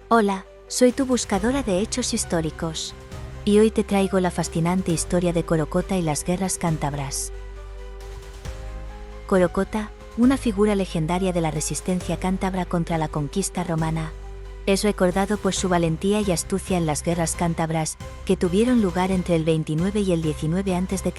Hola, soy tu buscadora de hechos históricos. Y hoy te traigo la fascinante historia de Corocota y las guerras cántabras. Corocota, una figura legendaria de la resistencia cántabra contra la conquista romana, es recordado por su valentía y astucia en las guerras cántabras, que tuvieron lugar entre el 29 y el 19 a.C.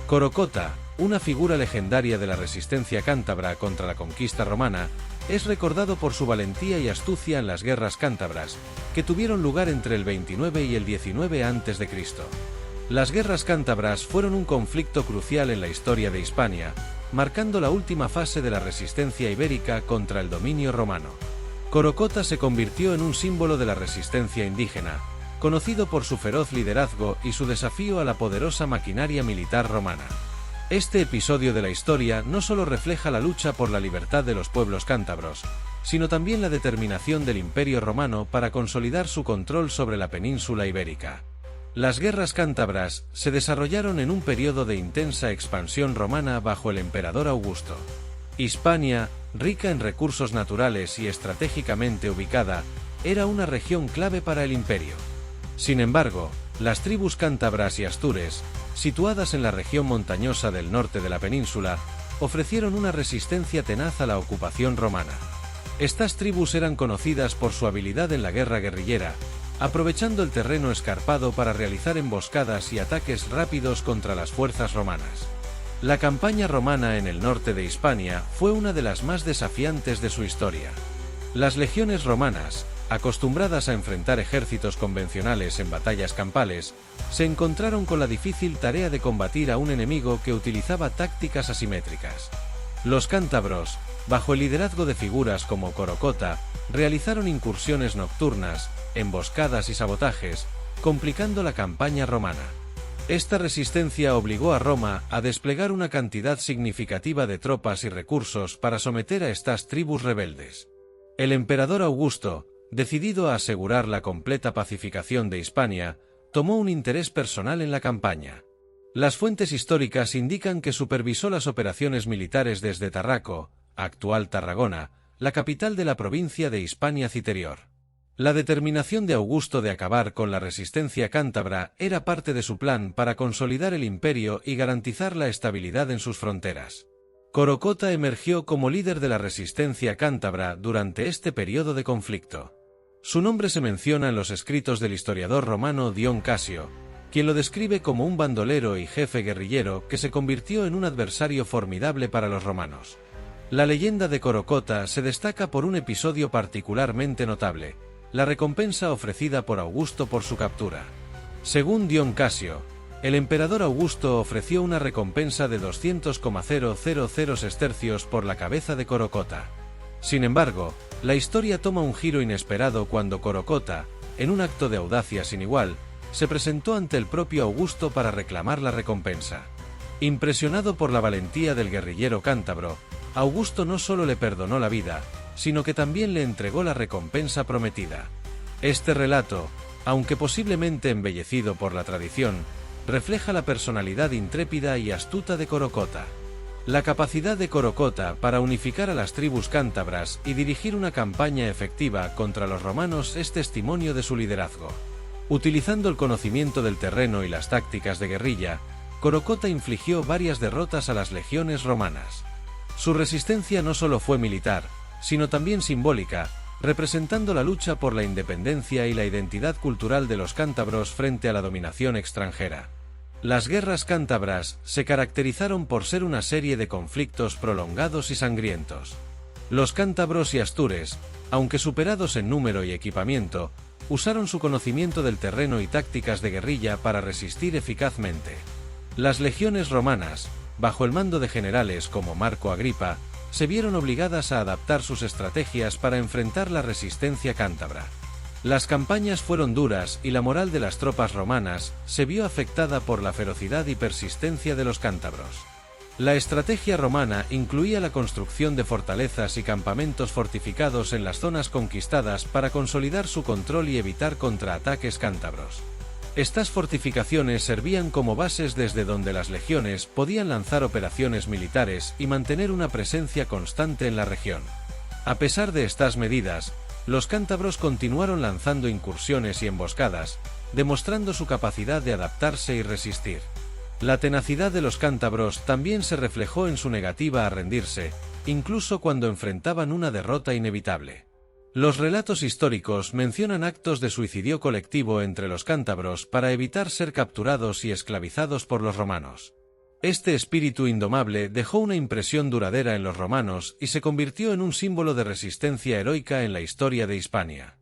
Corocota, una figura legendaria de la resistencia cántabra contra la conquista romana, es recordado por su valentía y astucia en las guerras cántabras, que tuvieron lugar entre el 29 y el 19 a.C. Las guerras cántabras fueron un conflicto crucial en la historia de Hispania, marcando la última fase de la resistencia ibérica contra el dominio romano. Corocota se convirtió en un símbolo de la resistencia indígena, conocido por su feroz liderazgo y su desafío a la poderosa maquinaria militar romana. Este episodio de la historia no solo refleja la lucha por la libertad de los pueblos cántabros, sino también la determinación del Imperio romano para consolidar su control sobre la península ibérica. Las guerras cántabras se desarrollaron en un periodo de intensa expansión romana bajo el emperador Augusto. Hispania, rica en recursos naturales y estratégicamente ubicada, era una región clave para el imperio. Sin embargo, las tribus cántabras y astures, situadas en la región montañosa del norte de la península, ofrecieron una resistencia tenaz a la ocupación romana. Estas tribus eran conocidas por su habilidad en la guerra guerrillera, aprovechando el terreno escarpado para realizar emboscadas y ataques rápidos contra las fuerzas romanas. La campaña romana en el norte de Hispania fue una de las más desafiantes de su historia. Las legiones romanas, acostumbradas a enfrentar ejércitos convencionales en batallas campales, se encontraron con la difícil tarea de combatir a un enemigo que utilizaba tácticas asimétricas. Los cántabros, bajo el liderazgo de figuras como Corocota, realizaron incursiones nocturnas, emboscadas y sabotajes, complicando la campaña romana. Esta resistencia obligó a Roma a desplegar una cantidad significativa de tropas y recursos para someter a estas tribus rebeldes. El emperador Augusto, decidido a asegurar la completa pacificación de Hispania, tomó un interés personal en la campaña. Las fuentes históricas indican que supervisó las operaciones militares desde Tarraco, actual Tarragona, la capital de la provincia de Hispania Citerior. La determinación de Augusto de acabar con la resistencia cántabra era parte de su plan para consolidar el imperio y garantizar la estabilidad en sus fronteras. Corocota emergió como líder de la resistencia cántabra durante este periodo de conflicto. Su nombre se menciona en los escritos del historiador romano Dion Casio, quien lo describe como un bandolero y jefe guerrillero que se convirtió en un adversario formidable para los romanos. La leyenda de Corocota se destaca por un episodio particularmente notable: la recompensa ofrecida por Augusto por su captura. Según Dion Casio, el emperador Augusto ofreció una recompensa de 200,000 sestercios por la cabeza de Corocota. Sin embargo, la historia toma un giro inesperado cuando Corocota, en un acto de audacia sin igual, se presentó ante el propio Augusto para reclamar la recompensa. Impresionado por la valentía del guerrillero cántabro, Augusto no solo le perdonó la vida, sino que también le entregó la recompensa prometida. Este relato, aunque posiblemente embellecido por la tradición, refleja la personalidad intrépida y astuta de Corocota. La capacidad de Corocota para unificar a las tribus cántabras y dirigir una campaña efectiva contra los romanos es testimonio de su liderazgo. Utilizando el conocimiento del terreno y las tácticas de guerrilla, Corocota infligió varias derrotas a las legiones romanas. Su resistencia no solo fue militar, sino también simbólica, representando la lucha por la independencia y la identidad cultural de los cántabros frente a la dominación extranjera. Las guerras cántabras se caracterizaron por ser una serie de conflictos prolongados y sangrientos. Los cántabros y astures, aunque superados en número y equipamiento, usaron su conocimiento del terreno y tácticas de guerrilla para resistir eficazmente. Las legiones romanas, bajo el mando de generales como Marco Agripa, se vieron obligadas a adaptar sus estrategias para enfrentar la resistencia cántabra. Las campañas fueron duras y la moral de las tropas romanas se vio afectada por la ferocidad y persistencia de los cántabros. La estrategia romana incluía la construcción de fortalezas y campamentos fortificados en las zonas conquistadas para consolidar su control y evitar contraataques cántabros. Estas fortificaciones servían como bases desde donde las legiones podían lanzar operaciones militares y mantener una presencia constante en la región. A pesar de estas medidas, los cántabros continuaron lanzando incursiones y emboscadas, demostrando su capacidad de adaptarse y resistir. La tenacidad de los cántabros también se reflejó en su negativa a rendirse, incluso cuando enfrentaban una derrota inevitable. Los relatos históricos mencionan actos de suicidio colectivo entre los cántabros para evitar ser capturados y esclavizados por los romanos. Este espíritu indomable dejó una impresión duradera en los romanos y se convirtió en un símbolo de resistencia heroica en la historia de Hispania.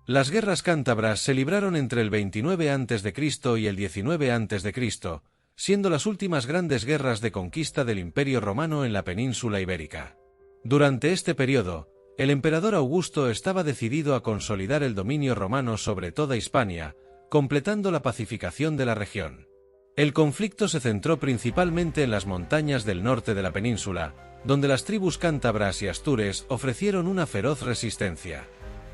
Las guerras cántabras se libraron entre el 29 a.C. y el 19 a.C., siendo las últimas grandes guerras de conquista del Imperio Romano en la península ibérica. Durante este periodo, el emperador Augusto estaba decidido a consolidar el dominio romano sobre toda Hispania, completando la pacificación de la región. El conflicto se centró principalmente en las montañas del norte de la península, donde las tribus cántabras y astures ofrecieron una feroz resistencia.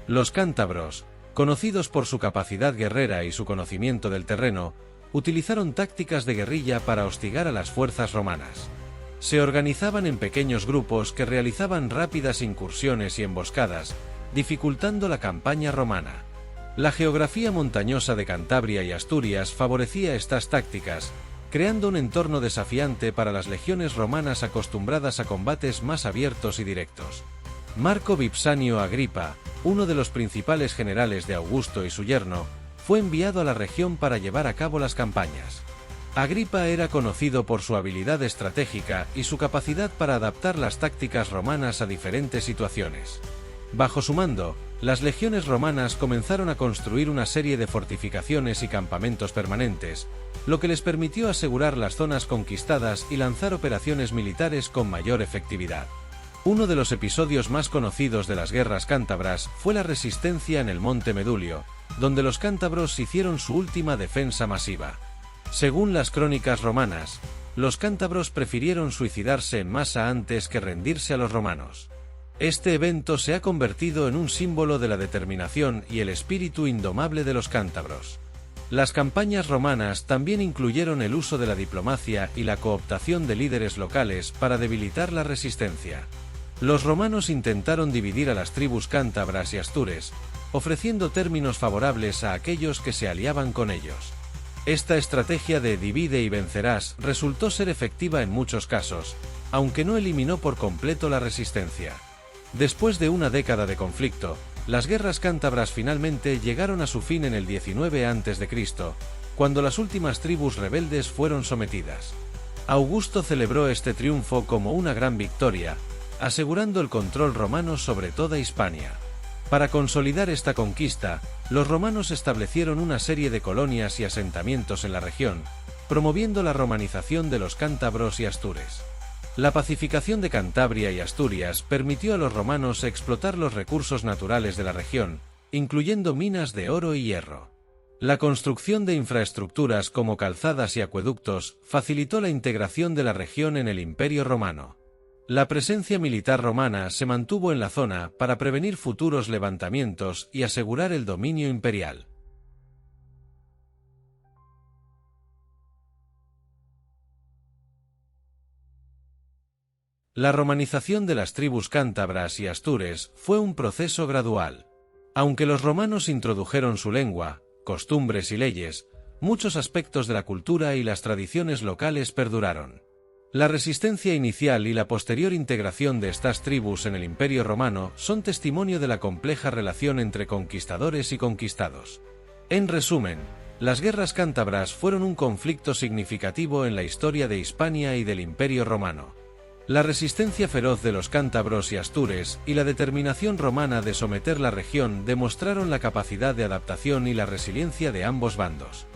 Los cántabros, conocidos por su capacidad guerrera y su conocimiento del terreno, utilizaron tácticas de guerrilla para hostigar a las fuerzas romanas. Se organizaban en pequeños grupos que realizaban rápidas incursiones y emboscadas, dificultando la campaña romana. La geografía montañosa de Cantabria y Asturias favorecía estas tácticas, creando un entorno desafiante para las legiones romanas acostumbradas a combates más abiertos y directos. Marco Vipsanio Agripa, uno de los principales generales de Augusto y su yerno, fue enviado a la región para llevar a cabo las campañas. Agripa era conocido por su habilidad estratégica y su capacidad para adaptar las tácticas romanas a diferentes situaciones. Bajo su mando, las legiones romanas comenzaron a construir una serie de fortificaciones y campamentos permanentes, lo que les permitió asegurar las zonas conquistadas y lanzar operaciones militares con mayor efectividad. Uno de los episodios más conocidos de las guerras cántabras fue la resistencia en el Monte Medulio, donde los cántabros hicieron su última defensa masiva. Según las crónicas romanas, los cántabros prefirieron suicidarse en masa antes que rendirse a los romanos. Este evento se ha convertido en un símbolo de la determinación y el espíritu indomable de los cántabros. Las campañas romanas también incluyeron el uso de la diplomacia y la cooptación de líderes locales para debilitar la resistencia. Los romanos intentaron dividir a las tribus cántabras y astures, ofreciendo términos favorables a aquellos que se aliaban con ellos. Esta estrategia de divide y vencerás resultó ser efectiva en muchos casos, aunque no eliminó por completo la resistencia. Después de una década de conflicto, las guerras cántabras finalmente llegaron a su fin en el 19 a.C., cuando las últimas tribus rebeldes fueron sometidas. Augusto celebró este triunfo como una gran victoria, asegurando el control romano sobre toda Hispania. Para consolidar esta conquista, los romanos establecieron una serie de colonias y asentamientos en la región, promoviendo la romanización de los cántabros y astures. La pacificación de Cantabria y Asturias permitió a los romanos explotar los recursos naturales de la región, incluyendo minas de oro y hierro. La construcción de infraestructuras como calzadas y acueductos facilitó la integración de la región en el Imperio Romano. La presencia militar romana se mantuvo en la zona para prevenir futuros levantamientos y asegurar el dominio imperial. La romanización de las tribus cántabras y astures fue un proceso gradual. Aunque los romanos introdujeron su lengua, costumbres y leyes, muchos aspectos de la cultura y las tradiciones locales perduraron. La resistencia inicial y la posterior integración de estas tribus en el Imperio Romano son testimonio de la compleja relación entre conquistadores y conquistados. En resumen, las guerras cántabras fueron un conflicto significativo en la historia de Hispania y del Imperio Romano. La resistencia feroz de los cántabros y astures y la determinación romana de someter la región demostraron la capacidad de adaptación y la resiliencia de ambos bandos.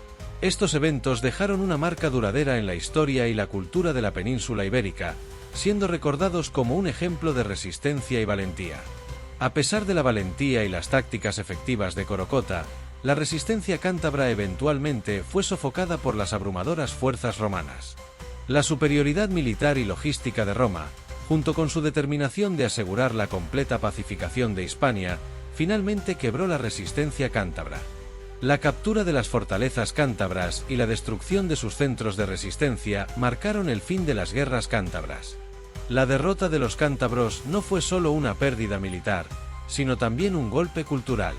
Estos eventos dejaron una marca duradera en la historia y la cultura de la península ibérica, siendo recordados como un ejemplo de resistencia y valentía. A pesar de la valentía y las tácticas efectivas de Corocota, la resistencia cántabra eventualmente fue sofocada por las abrumadoras fuerzas romanas. La superioridad militar y logística de Roma, junto con su determinación de asegurar la completa pacificación de Hispania, finalmente quebró la resistencia cántabra. La captura de las fortalezas cántabras y la destrucción de sus centros de resistencia marcaron el fin de las guerras cántabras. La derrota de los cántabros no fue solo una pérdida militar, sino también un golpe cultural.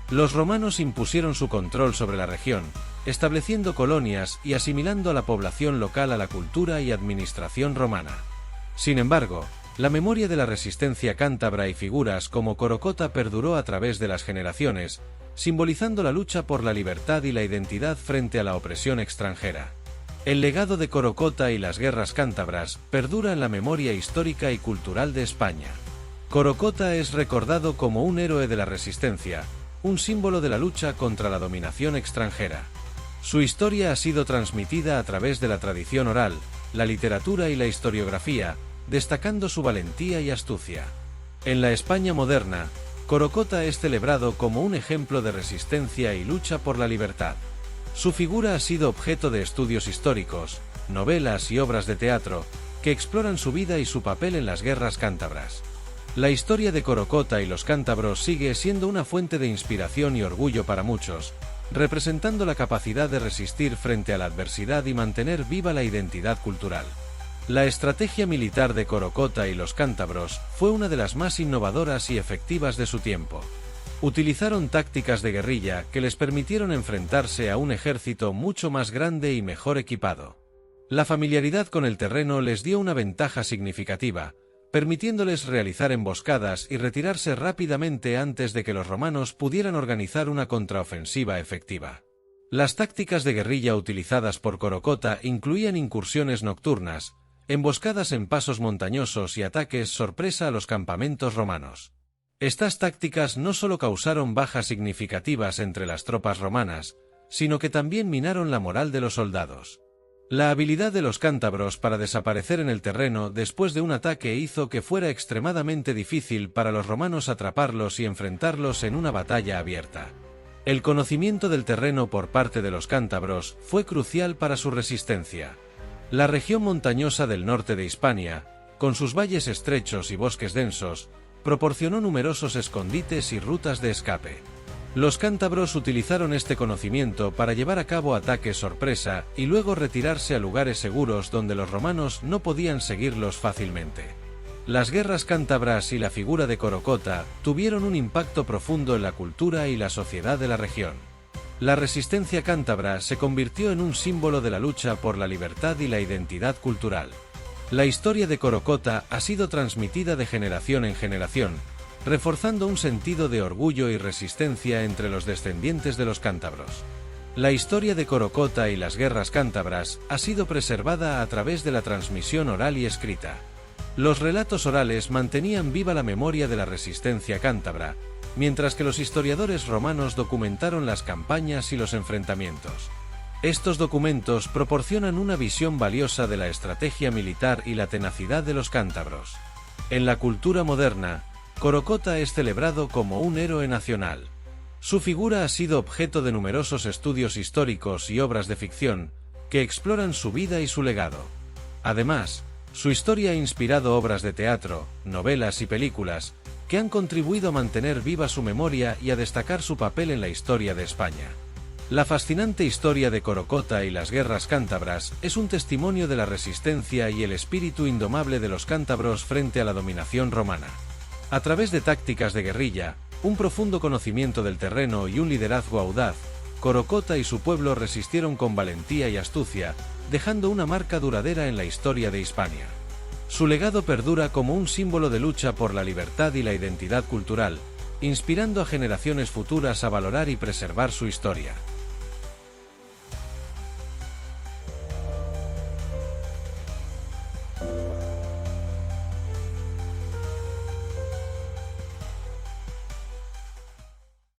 Los romanos impusieron su control sobre la región, estableciendo colonias y asimilando a la población local a la cultura y administración romana. Sin embargo, la memoria de la resistencia cántabra y figuras como Corocota perduró a través de las generaciones, simbolizando la lucha por la libertad y la identidad frente a la opresión extranjera. El legado de Corocota y las guerras cántabras perdura en la memoria histórica y cultural de España. Corocota es recordado como un héroe de la resistencia, un símbolo de la lucha contra la dominación extranjera. Su historia ha sido transmitida a través de la tradición oral, la literatura y la historiografía, destacando su valentía y astucia. En la España moderna, Corocota es celebrado como un ejemplo de resistencia y lucha por la libertad. Su figura ha sido objeto de estudios históricos, novelas y obras de teatro, que exploran su vida y su papel en las guerras cántabras. La historia de Corocota y los cántabros sigue siendo una fuente de inspiración y orgullo para muchos, representando la capacidad de resistir frente a la adversidad y mantener viva la identidad cultural. La estrategia militar de Corocota y los cántabros fue una de las más innovadoras y efectivas de su tiempo. Utilizaron tácticas de guerrilla que les permitieron enfrentarse a un ejército mucho más grande y mejor equipado. La familiaridad con el terreno les dio una ventaja significativa, permitiéndoles realizar emboscadas y retirarse rápidamente antes de que los romanos pudieran organizar una contraofensiva efectiva. Las tácticas de guerrilla utilizadas por Corocota incluían incursiones nocturnas, emboscadas en pasos montañosos y ataques sorpresa a los campamentos romanos. Estas tácticas no solo causaron bajas significativas entre las tropas romanas, sino que también minaron la moral de los soldados. La habilidad de los cántabros para desaparecer en el terreno después de un ataque hizo que fuera extremadamente difícil para los romanos atraparlos y enfrentarlos en una batalla abierta. El conocimiento del terreno por parte de los cántabros fue crucial para su resistencia. La región montañosa del norte de Hispania, con sus valles estrechos y bosques densos, proporcionó numerosos escondites y rutas de escape. Los cántabros utilizaron este conocimiento para llevar a cabo ataques sorpresa y luego retirarse a lugares seguros donde los romanos no podían seguirlos fácilmente. Las guerras cántabras y la figura de Corocota tuvieron un impacto profundo en la cultura y la sociedad de la región. La resistencia cántabra se convirtió en un símbolo de la lucha por la libertad y la identidad cultural. La historia de Corocota ha sido transmitida de generación en generación, reforzando un sentido de orgullo y resistencia entre los descendientes de los cántabros. La historia de Corocota y las guerras cántabras ha sido preservada a través de la transmisión oral y escrita. Los relatos orales mantenían viva la memoria de la resistencia cántabra, mientras que los historiadores romanos documentaron las campañas y los enfrentamientos. Estos documentos proporcionan una visión valiosa de la estrategia militar y la tenacidad de los cántabros. En la cultura moderna, Corocota es celebrado como un héroe nacional. Su figura ha sido objeto de numerosos estudios históricos y obras de ficción que exploran su vida y su legado. Además, su historia ha inspirado obras de teatro, novelas y películas que han contribuido a mantener viva su memoria y a destacar su papel en la historia de España. La fascinante historia de Corocota y las guerras cántabras es un testimonio de la resistencia y el espíritu indomable de los cántabros frente a la dominación romana. A través de tácticas de guerrilla, un profundo conocimiento del terreno y un liderazgo audaz, Corocota y su pueblo resistieron con valentía y astucia, dejando una marca duradera en la historia de Hispania. Su legado perdura como un símbolo de lucha por la libertad y la identidad cultural, inspirando a generaciones futuras a valorar y preservar su historia.